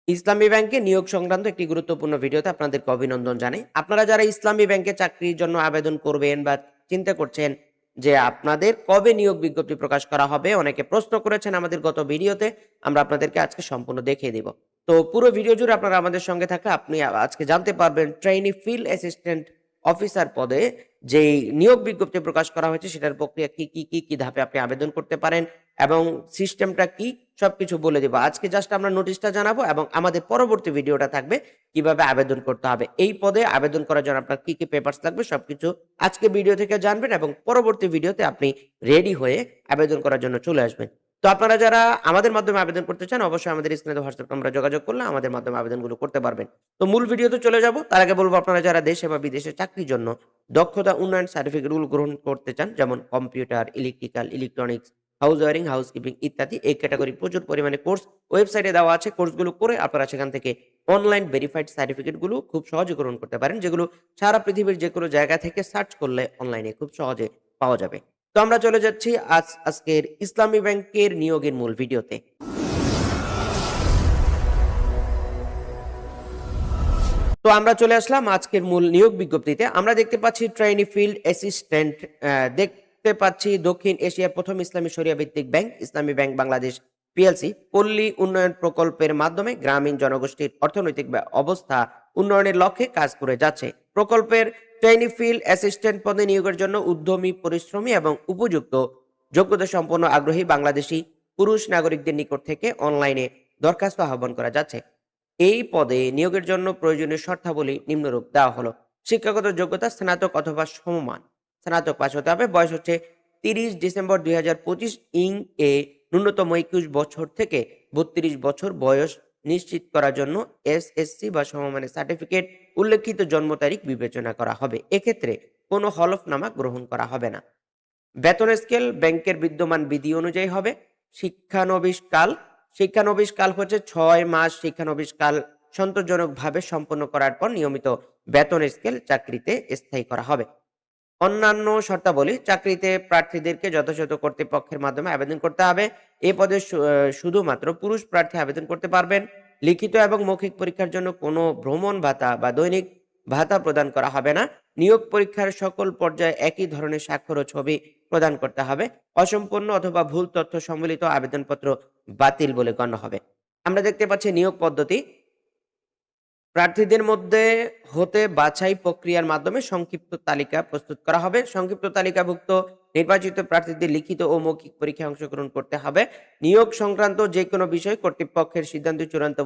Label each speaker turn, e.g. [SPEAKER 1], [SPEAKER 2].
[SPEAKER 1] ইসলামী ব্যাংকে নিয়োগ সংক্রান্ত একটি গুরুত্বপূর্ণ ভিডিওতে আপনাদেরকে অভিনন্দন জানাই। আপনারা যারা ইসলামী ব্যাংকে চাকরির জন্য আবেদন করবেন বা চিন্তা করছেন যে আপনাদের কবে নিয়োগ বিজ্ঞপ্তি প্রকাশ করা হবে, অনেকে প্রশ্ন করেছেন আমাদের গত ভিডিওতে। আমরা আপনাদেরকে আজকে সম্পূর্ণ দেখিয়ে দিব। তো পুরো ভিডিও জুড়ে আপনারা আমাদের সঙ্গে থাকলে আপনি আজকে জানতে পারবেন ট্রেইনি ফিল্ড অ্যাসিস্ট্যান্ট অফিসার পদে যেই নিয়োগ বিজ্ঞপ্তি প্রকাশ করা হয়েছে সেটার প্রক্রিয়া কি ধাপে আপনি আবেদন করতে পারেন এবং সিস্টেমটা কি সবকিছু বলে দিব। আজকে জাস্ট আমরা নোটিশটা জানাবো এবং আমাদের পরবর্তী ভিডিওটা থাকবে কিভাবে আবেদন করতে হবে। এই পদে আবেদন করার জন্য আপনার কি পেপারস লাগবে সবকিছু আজকে ভিডিও থেকে জানবেন এবং পরবর্তী ভিডিওতে আপনি রেডি হয়ে আবেদন করার জন্য চলে আসবেন। তো আপনারা যারা আমাদের মাধ্যমে আবেদন করতে চান অবশ্যই আমাদের স্ক্রিনে হোয়াটসঅ্যাপ নাম্বারে যোগাযোগ করলে আমাদের মাধ্যমে আবেদনগুলো করতে পারবেন। তো মূল ভিডিওতে চলে যাব। তার আগে বলবো আপনারা যারা দেশে বা বিদেশে চাকরির জন্য দক্ষতা উন্নয়ন সার্টিফিকেটগুলো গ্রহণ করতে চান যেমন computer, electrical, electronics, house wiring, housekeeping ইত্যাদি এই ক্যাটাগরি প্রচুর পরিমাণে কোর্স ওয়েবসাইটে দেওয়া আছে। কোর্সগুলো করে আপনারা সেখান থেকে অনলাইন ভেরিফাইড সার্টিফিকেটগুলো খুব সহজে গ্রহণ করতে পারেন, যেগুলো সারা পৃথিবীর যেকোনো জায়গা থেকে সার্চ করলে অনলাইনে খুব সহজে পাওয়া যাবে। তো আমরা চলে যাচ্ছি আজকের ইসলামী ব্যাংকের নিয়োগের মূল ভিডিওতে। তো আমরা চলে আসলাম আজকের মূল নিয়োগ বিজ্ঞপ্তিতে। আমরা দেখতে পাচ্ছি ট্রেইনি ফিল্ড অ্যাসিস্ট্যান্ট, দেখতে পাচ্ছি দক্ষিণ এশিয়ার প্রথম ইসলামী শরিয়া ভিত্তিক ব্যাংক ইসলামী ব্যাংক বাংলাদেশ পিএলসি পল্লী উন্নয়ন প্রকল্পের মাধ্যমে গ্রামীণ জনগোষ্ঠীর অর্থনৈতিক অবস্থা উন্নয়নের লক্ষ্যে কাজ করে যাচ্ছে। প্রকল্পের ট্রেইনি ফিল্ড অ্যাসিস্ট্যান্ট পদে নিয়োগের জন্য উদ্যমী, পরিশ্রমী এবং উপযুক্ত যোগ্যতা সম্পন্ন আগ্রহী বাংলাদেশী পুরুষ নাগরিকদের নিকট থেকে অনলাইনে দরখাস্ত আহ্বান করা যাচ্ছে। এই পদে নিয়োগের জন্য প্রয়োজনীয় শর্তাবলী নিম্নরূপ দেওয়া হলো। শিক্ষাগত যোগ্যতা স্নাতক অথবা সমমান, স্নাতক পাস হতে হবে। বয়স হচ্ছে 30 ডিসেম্বর 2025 ইং এ ন্যূনতম 21 বছর থেকে 32 বছর বয়স নিশ্চিত করার জন্য এসএসসি বা সমমানের সার্টিফিকেট উল্লেখিত জন্ম তারিখ বিবেচনা করা হবে। এক্ষেত্রে কোনো হলফনামা গ্রহণ করা হবে না। বেতন স্কেল ব্যাংকের বিদ্যমান বিধি অনুযায়ী হবে। শিক্ষানবিশকাল শিক্ষানবিশকাল হচ্ছে 6 মাস। শিক্ষানবিশকাল সন্তোষজনকভাবে সম্পন্ন করার পর নিয়মিত বেতন স্কেল চাকরিতে স্থায়ী করা হবে। অন্যান্য শর্তাবলী চাকরিতে প্রার্থীদেরকে যথাযথ কর্তৃপক্ষের মাধ্যমে আবেদন করতে হবে। এ পদে শুধুমাত্র পুরুষ প্রার্থী আবেদন করতে পারবেন। লিখিত এবং মৌখিক পরীক্ষার জন্য কোনো ভ্রমণ ভাতা বা দৈনিক ভাতা প্রদান করা হবে না। নিয়োগ পরীক্ষার সকল পর্যায়ে একই ধরনের স্বাক্ষর ও ছবি প্রদান করতে হবে। অসম্পূর্ণ অথবা ভুল তথ্য সম্বলিত আবেদনপত্র বাতিল বলে গণ্য হবে। আমরা দেখতে পাচ্ছি নিয়োগ পদ্ধতি। প্রার্থীদের মধ্যে হতে বাছাই প্রক্রিয়ার মাধ্যমে সংক্ষিপ্ত তালিকা প্রস্তুত করা হবে। সংক্ষিপ্ত তালিকাভুক্ত নির্বাচিত প্রার্থীদের লিখিত ও মৌখিক পরীক্ষায় অংশগ্রহণ করতে হবে। নিয়োগ সংক্রান্ত যে কোনো বিষয় কর্তৃপক্ষের সিদ্ধান্ত চূড়ান্ত বলে